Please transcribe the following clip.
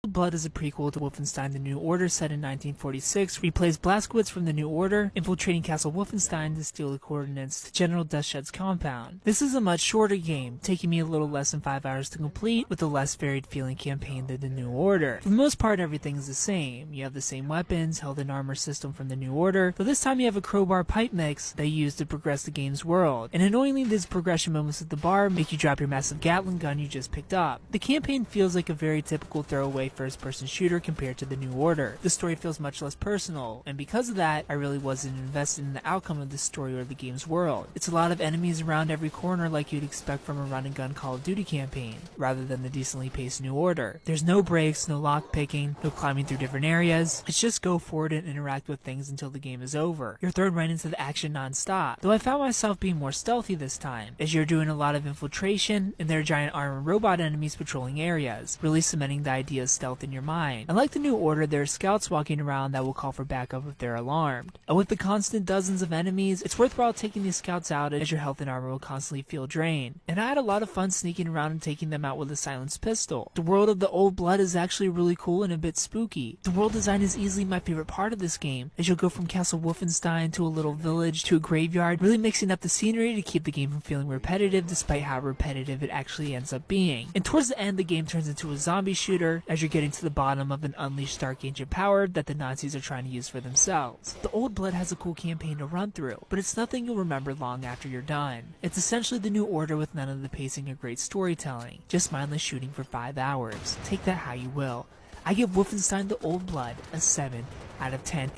Blood is a prequel to Wolfenstein The New Order set in 1946, where you plays Blazkowicz from the New Order, infiltrating Castle Wolfenstein to steal the coordinates to General Deathshed's compound. This is a much shorter game, taking me a little less than 5 hours to complete, with a less varied feeling campaign than The New Order. For the most part, everything is the same. You have the same weapons, health and armor system from The New Order, but this time you have a crowbar pipe mix that you use to progress the game's world. And annoyingly, these progression moments at the bar make you drop your massive Gatling gun you just picked up. The campaign feels like a very typical throwaway first-person shooter compared to The New Order. The story feels much less personal, and because of that, I really wasn't invested in the outcome of the story or the game's world. It's a lot of enemies around every corner like you'd expect from a run-and-gun Call of Duty campaign, rather than the decently paced New Order. There's no breaks, no lock-picking, no climbing through different areas. It's just go forward and interact with things until the game is over. You're thrown right into the action non-stop, though I found myself being more stealthy this time, as you're doing a lot of infiltration, and there are giant armored robot enemies patrolling areas, really cementing the idea of stealth in your mind. Unlike the New Order, there are scouts walking around that will call for backup if they're alarmed. And with the constant dozens of enemies, it's worthwhile taking these scouts out as your health and armor will constantly feel drained. And I had a lot of fun sneaking around and taking them out with a silenced pistol. The world of the Old Blood is actually really cool and a bit spooky. The world design is easily my favorite part of this game, as you'll go from Castle Wolfenstein to a little village to a graveyard, really mixing up the scenery to keep the game from feeling repetitive despite how repetitive it actually ends up being. And towards the end, the game turns into a zombie shooter as you're getting to the bottom of an unleashed dark ancient power that the Nazis are trying to use for themselves. The Old Blood has a cool campaign to run through, but it's nothing you'll remember long after you're done. It's essentially the New Order with none of the pacing or great storytelling, just mindless shooting for 5 hours. Take that how you will. I give Wolfenstein The Old Blood a 7 out of 10.